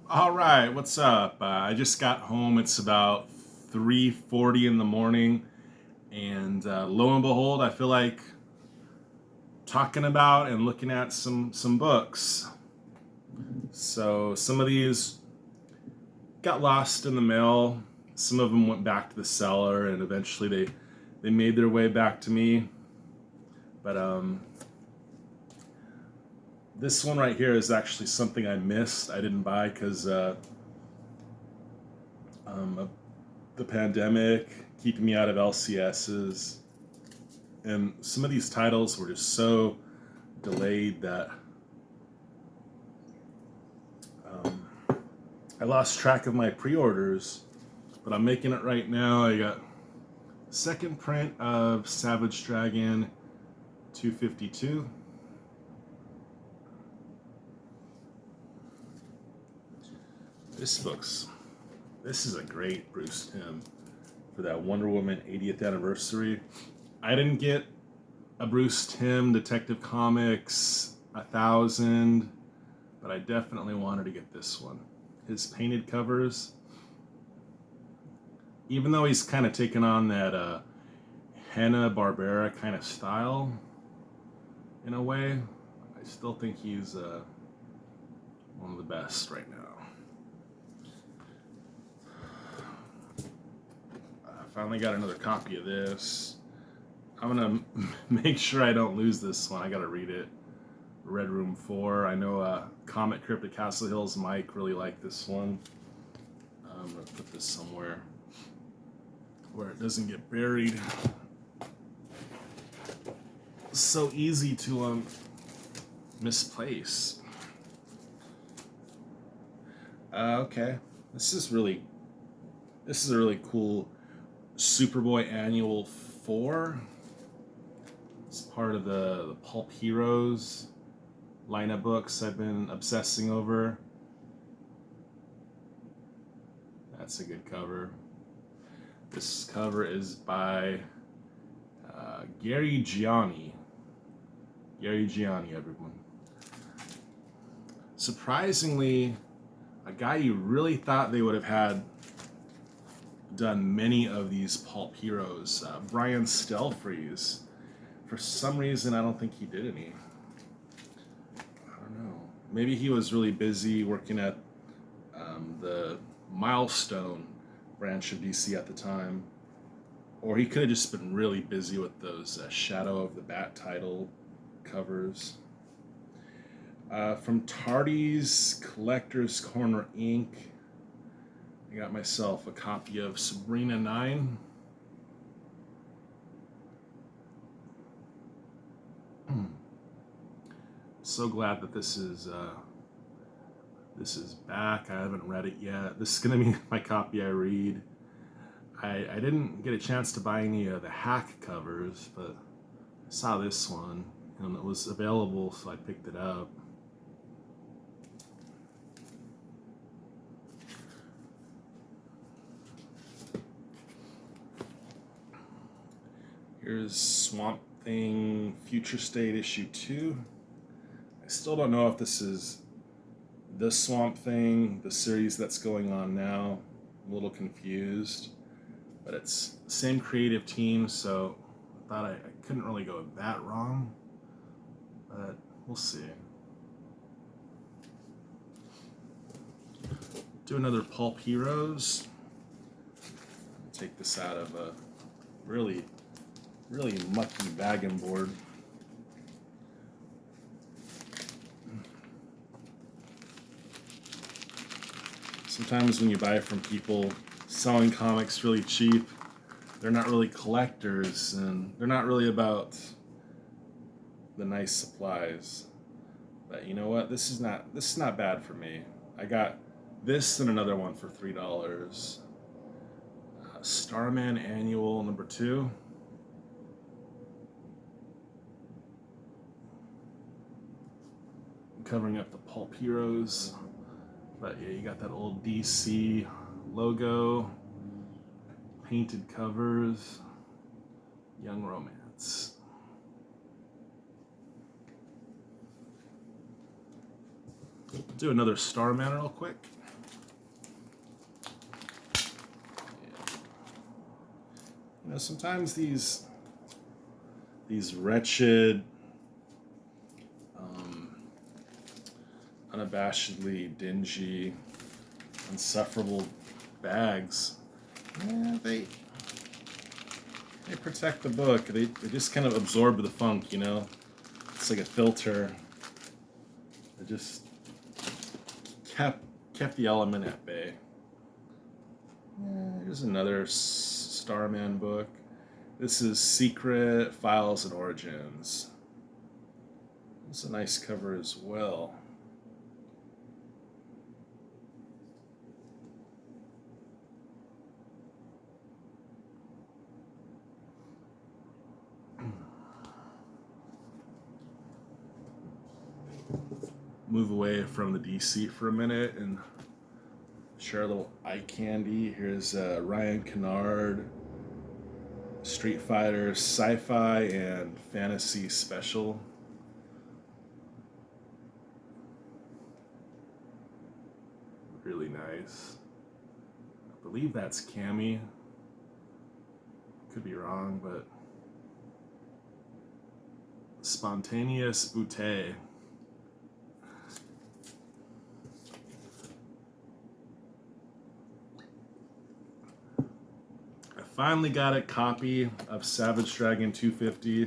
All right, what's up? I just got home. It's about 3:40 in the morning, and lo and behold, I feel like talking about and looking at some books. So some of these got lost in the mail. Some of them went back to the seller, and eventually they made their way back to me. But this one right here is actually something I missed. I didn't buy because of the pandemic keeping me out of LCSs, and some of these titles were just so delayed that um, I lost track of my pre-orders. But I'm making it right now. I got second print of Savage Dragon 252. This is a great Bruce Timm for that Wonder Woman 80th anniversary. I didn't get a Bruce Timm Detective Comics 1000, but I definitely wanted to get this one. His painted covers, even though he's kind of taken on that Hanna-Barbera kind of style in a way, I still think he's one of the best right now. I finally got another copy of this. I'm gonna make sure I don't lose this one. I gotta read it. Red Room 4. I know Comic Crypt at Castle Hills Mike really liked this one. I'm gonna put this somewhere where it doesn't get buried. So easy to misplace. Okay, this is a really cool Superboy Annual 4. It's part of the Pulp Heroes line of books I've been obsessing over. That's a good cover. This cover is by Gary Gianni. Gary Gianni, everyone. Surprisingly, a guy you really thought they would have had done many of these pulp heroes, Brian Stelfreeze. For some reason, I don't think he did any. I don't know. Maybe he was really busy working at the Milestone branch of DC at the time. Or he could have just been really busy with those Shadow of the Bat title covers. From Tardy's Collector's Corner Inc., I got myself a copy of Sabrina 9. So glad that this is back. I haven't read it yet. This is gonna be my copy I read. I didn't get a chance to buy any of the hack covers, but I saw this one and it was available, so I picked it up. Here's Swamp Thing Future State issue 2. I still don't know if this is the Swamp Thing, the series that's going on now. I'm a little confused, but it's the same creative team, so I thought I couldn't really go that wrong, but we'll see. Do another Pulp Heroes. Take this out of a really mucky bag and board. Sometimes when you buy from people selling comics really cheap, they're not really collectors and they're not really about the nice supplies. But you know what? This is not bad for me. I got this and another one for $3. Starman Annual number 2. Covering up the Pulp Heroes. But yeah, you got that old DC logo, painted covers, Young Romance. Do another Starman real quick. Sometimes these wretched, unabashedly dingy, insufferable bags, they protect the book. They just kind of absorb the funk, It's like a filter. It just kept the element at bay. Here's another Starman book. This is Secret Files and Origins. It's a nice cover as well. Move away from the DC for a minute and share a little eye candy. Here's Ryan Kennard, Street Fighter Sci-Fi and Fantasy Special. Really nice. I believe that's Cammy. Could be wrong, but Spontaneous Boutte. Finally got a copy of Savage Dragon 250.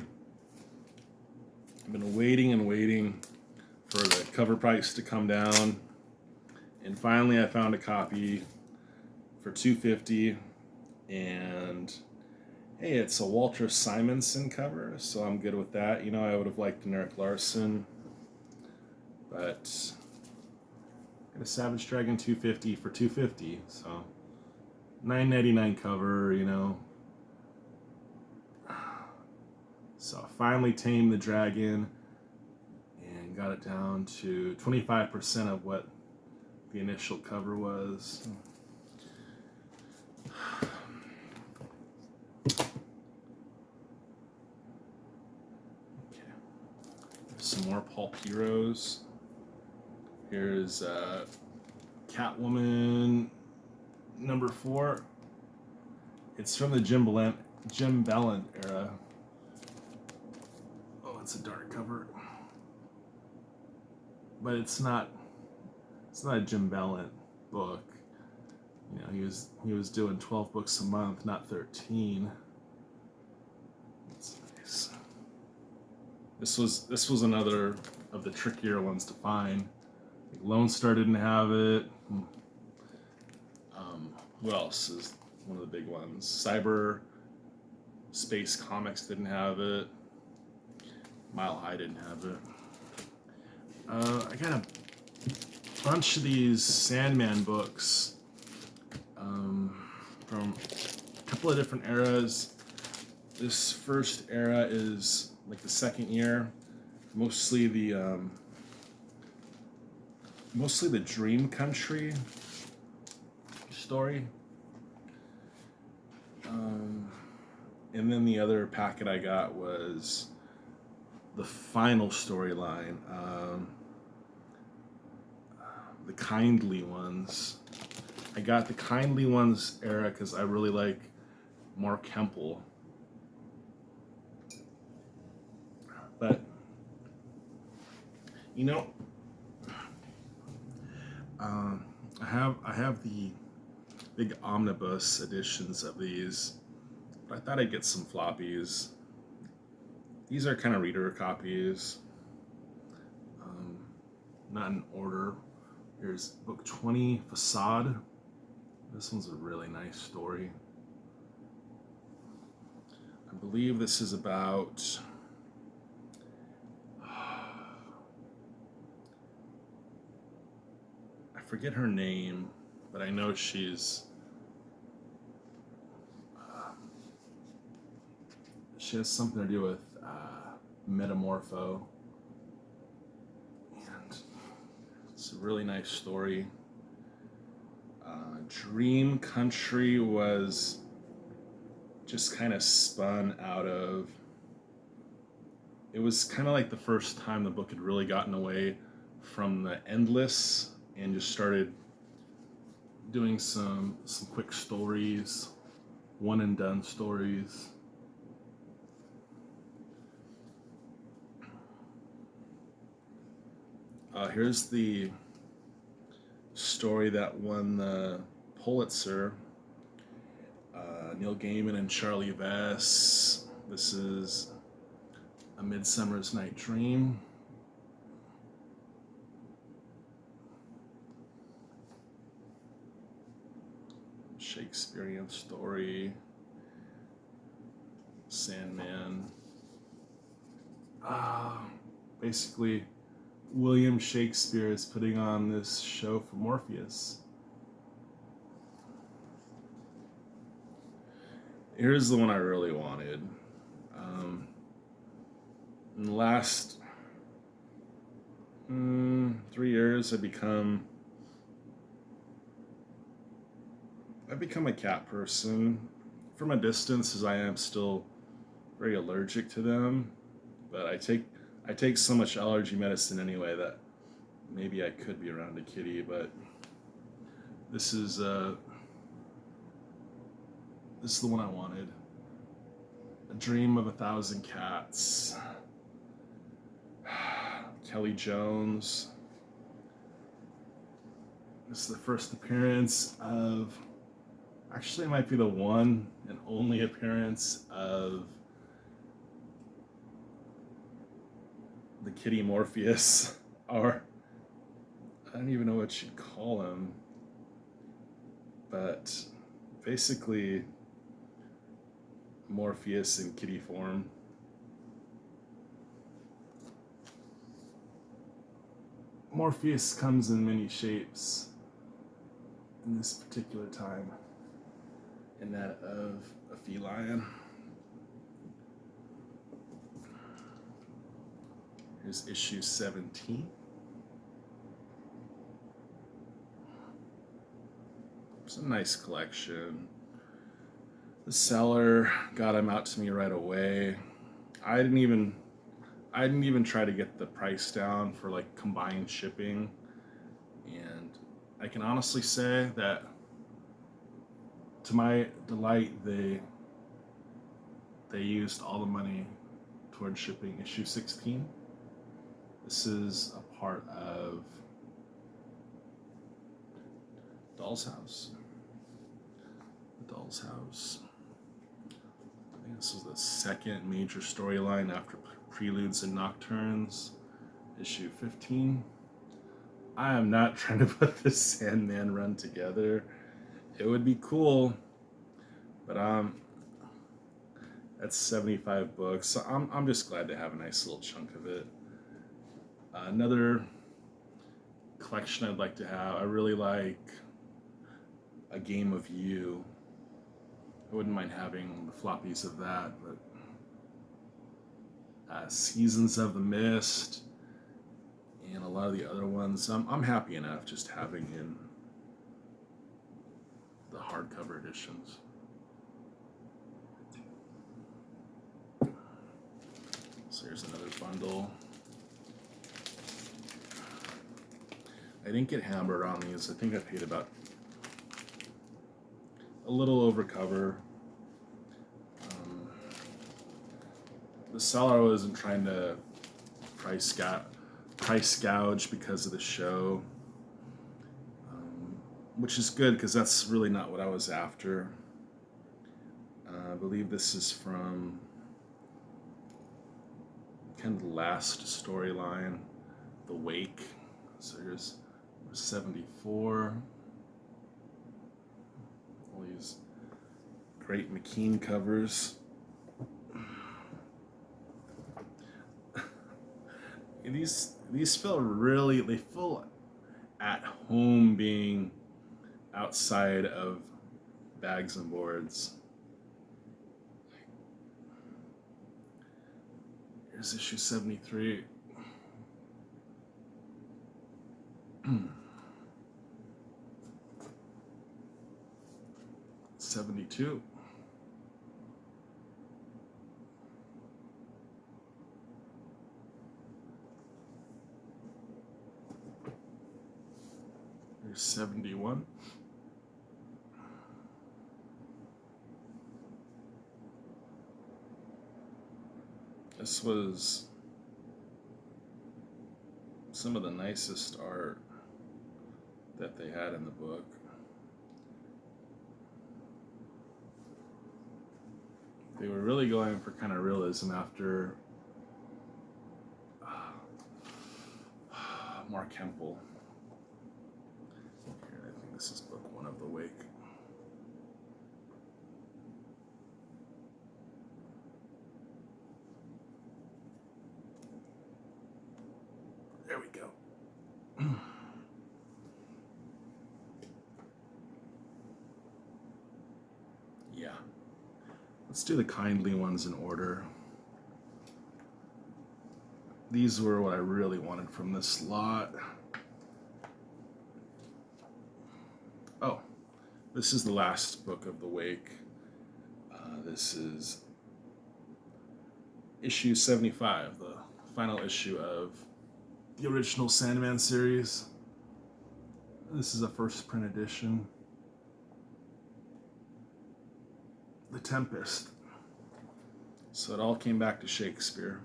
I've been waiting and waiting for the cover price to come down. And finally I found a copy for $250. And hey, it's a Walter Simonson cover, so I'm good with that. I would have liked an Eric Larson. But got a Savage Dragon 250 for $250, so $9.99 cover, So I finally tamed the dragon and got it down to 25% of what the initial cover was. Okay. There's some more pulp heroes. Here's Catwoman number 4. It's from the Jim Ballant era. Oh, it's a dark cover, but it's not a Jim Ballant book. He was doing 12 books a month, not 13. That's nice. This was another of the trickier ones to find. Lone Star didn't have it. Who else is one of the big ones? Cyber Space Comics didn't have it. Mile High didn't have it. I got a bunch of these Sandman books from a couple of different eras. This first era is like the second year, mostly the Dream Country story. And then the other packet I got was the final storyline, the Kindly Ones. I got the Kindly Ones era because I really like Mark Hempel. But, I have the big omnibus editions of these, but I thought I'd get some floppies. These are kind of reader copies, not in order. Here's book 20, Facade. This one's a really nice story. I believe this is about I forget her name, but I know she has something to do with Metamorpho, and it's a really nice story. Dream Country was just kind of spun out of. It was kind of like the first time the book had really gotten away from the endless and just started doing some quick stories. one and done stories. Here's the story that won the Pulitzer. Neil Gaiman and Charlie Vess. This is A Midsummer's Night Dream. Shakespearean story. Sandman. Basically, William Shakespeare is putting on this show for Morpheus. Here's the one I really wanted. In the last 3 years, I've become a cat person. From a distance, as I am still very allergic to them, but I take so much allergy medicine anyway that maybe I could be around a kitty. But this is the one I wanted. A Dream of a Thousand Cats. Kelly Jones. This is the first appearance of, actually it might be the one and only appearance of the kitty Morpheus, or I don't even know what you'd call him, but basically Morpheus in kitty form. Morpheus comes in many shapes in this particular time, in that of a feline. Here's issue 17. It's a nice collection. The seller got him out to me right away. I didn't even try to get the price down for like combined shipping, and I can honestly say that to my delight they used all the money towards shipping issue 16. This is a part of Doll's House. The Doll's House. I think this is the second major storyline after Preludes and Nocturnes, issue 15. I am not trying to put this Sandman run together. It would be cool, but that's 75 books. So I'm just glad to have a nice little chunk of it. Another collection I'd like to have, I really like A Game of You. I wouldn't mind having the floppies of that, but Seasons of the Mist and a lot of the other ones, I'm happy enough just having in the hardcover editions. So here's another bundle. I didn't get hammered on these. I think I paid about a little over cover. The seller wasn't trying to price gouge because of the show, which is good because that's really not what I was after. I believe this is from kind of the last storyline, The Wake. So here's 74. All these great McKean covers. These feel at home being outside of bags and boards. Here's issue 73. 72. Here's 71. This was some of the nicest art that they had in the book. They were really going for kind of realism after Mark Hempel. Here, I think this is book 1 of The Wake. There we go. Yeah. Let's do the kindly ones in order. These were what I really wanted from this lot. Oh, this is the last book of The Wake. This is issue 75, the final issue of the original Sandman series. This is a first print edition. The Tempest. So it all came back to Shakespeare.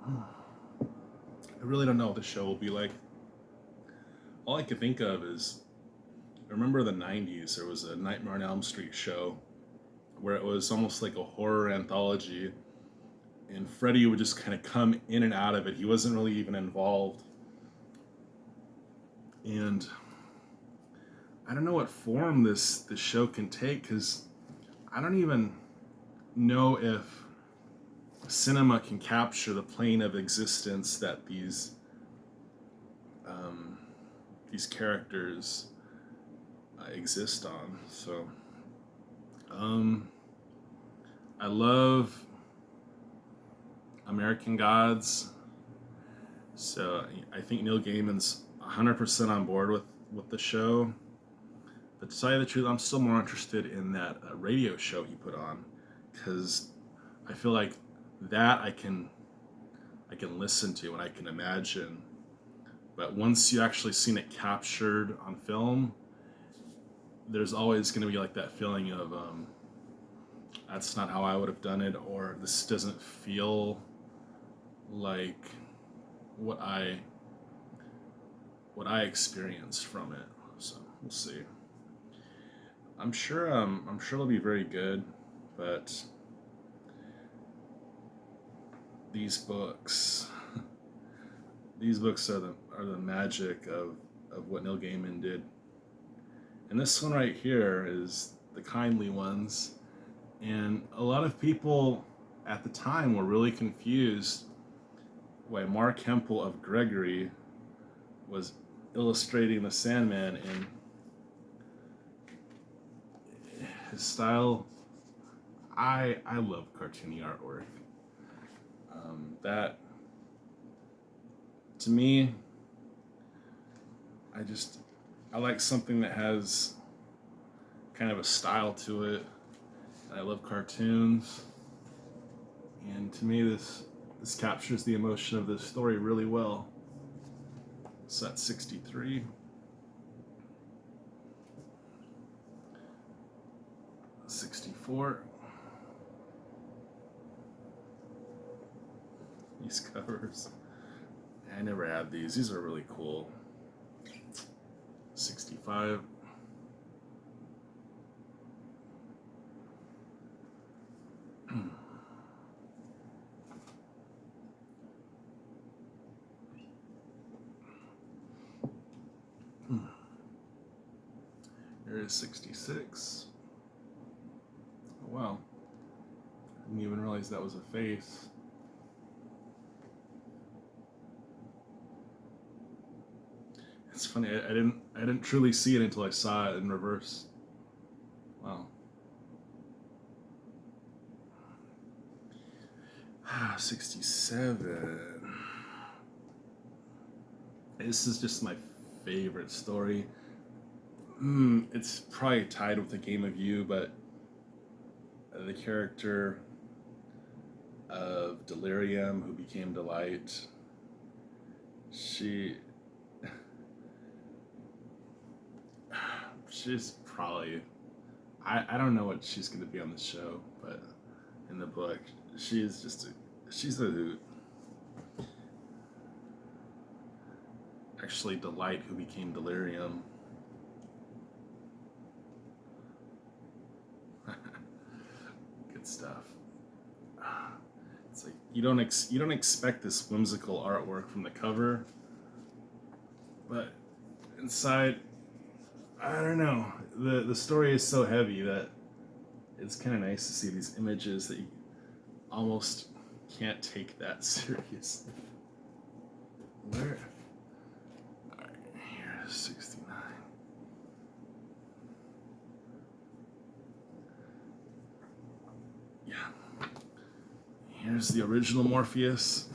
I really don't know what the show will be like. All I can think of is, remember the 90s, there was a Nightmare on Elm Street show where it was almost like a horror anthology, and Freddy would just kind of come in and out of it. He wasn't really even involved. And I don't know what form this show can take, because I don't even know if cinema can capture the plane of existence that these characters exist on. So I love American Gods, so I think Neil Gaiman's 100% on board with the show. But to tell you the truth, I'm still more interested in that radio show he put on, because I feel like that I can listen to and I can imagine. But once you actually seen it captured on film, there's always going to be like that feeling of that's not how I would have done it, or this doesn't feel like what I experienced from it. So we'll see. I'm sure it'll be very good, but these books are the magic of what Neil Gaiman did. And this one right here is the kindly ones. And a lot of people at the time were really confused why Mark Hempel of Gregory was illustrating the Sandman in his style. I love cartoony artwork. That, to me, I like something that has kind of a style to it. I love cartoons, and to me this captures the emotion of this story really well. So that's 63. 64. These covers, I never had these. These are really cool. 65. There is 66. Oh, wow. Didn't even realize that was a face. It's funny, I didn't truly see it until I saw it in reverse. Wow. 67. This is just my favorite story. It's probably tied with A Game of You, but the character of Delirium, who became Delight, she's probably, I don't know what she's going to be on the show, but in the book, she's a hoot. Actually, Delight, who became Delirium. Good stuff. It's like you don't expect this whimsical artwork from the cover, but inside, I don't know. The story is so heavy that it's kind of nice to see these images that you almost can't take that seriously. Where? Alright, here's 69. Yeah. Here's the original Morpheus.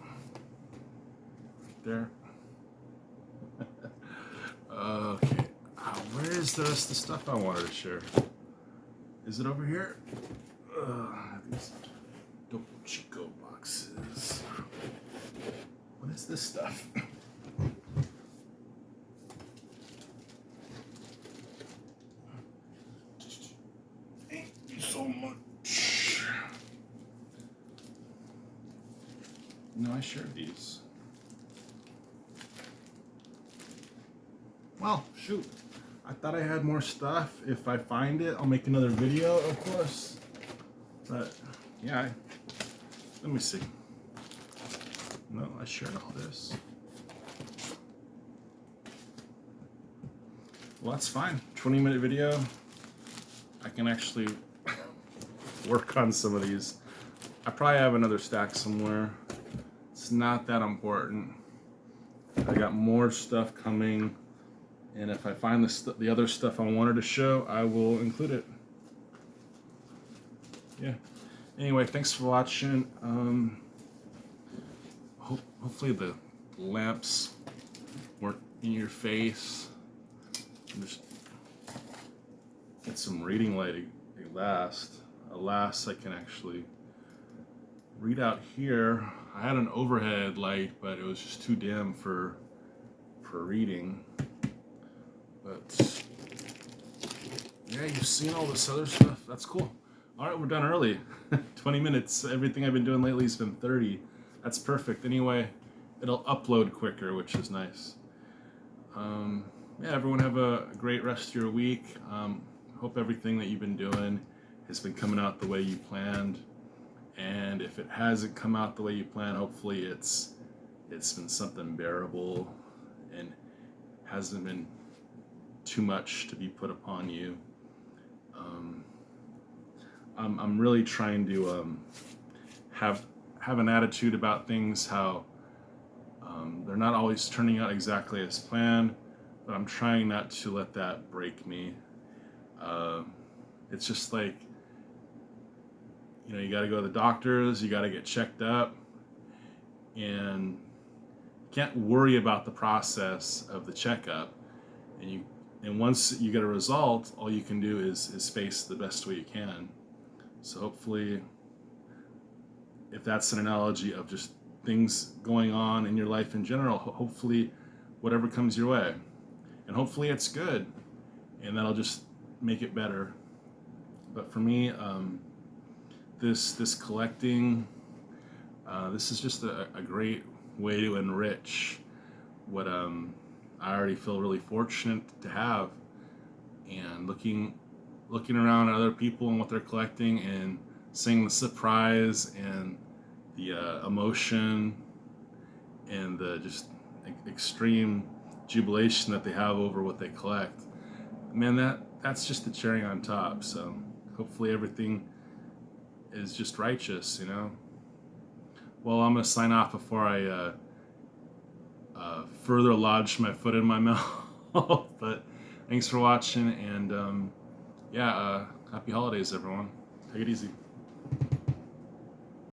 Right there. Okay. Where is the rest of the stuff I wanted to share? Is it over here? These double Chico boxes. What is this stuff? Thank you so much. No, I shared these. Well, shoot. I thought I had more stuff. If I find it, I'll make another video, of course. But, yeah. Let me see. No, I shared all this. Well, that's fine. 20-minute video. I can actually work on some of these. I probably have another stack somewhere. It's not that important. I got more stuff coming. And if I find the other stuff I wanted to show, I will include it. Yeah. Anyway, thanks for watching. Hopefully the lamps weren't in your face. Just get some reading light at last. Alas, I can actually read out here. I had an overhead light, but it was just too dim for reading. But yeah, you've seen all this other stuff. That's cool. All right, we're done early. 20 minutes. Everything I've been doing lately has been 30. That's perfect. Anyway, it'll upload quicker, which is nice. Yeah, everyone have a great rest of your week. Hope everything that you've been doing has been coming out the way you planned. And if it hasn't come out the way you planned, hopefully it's been something bearable and hasn't been too much to be put upon you. I'm really trying to have an attitude about things, how they're not always turning out exactly as planned, but I'm trying not to let that break me. It's just like, you got to go to the doctors, you got to get checked up, and you can't worry about the process of the checkup. And once you get a result, all you can do is face the best way you can. So hopefully, if that's an analogy of just things going on in your life in general, hopefully whatever comes your way, and hopefully it's good, and that'll just make it better. But for me, this collecting, this is just a great way to enrich what I already feel really fortunate to have, and looking around at other people and what they're collecting, and seeing the surprise and the emotion and the just extreme jubilation that they have over what they collect. Man, that's just the cherry on top. So hopefully everything is just righteous, Well, I'm gonna sign off before I further lodge my foot in my mouth. But thanks for watching, and yeah, happy holidays, everyone. Take it easy.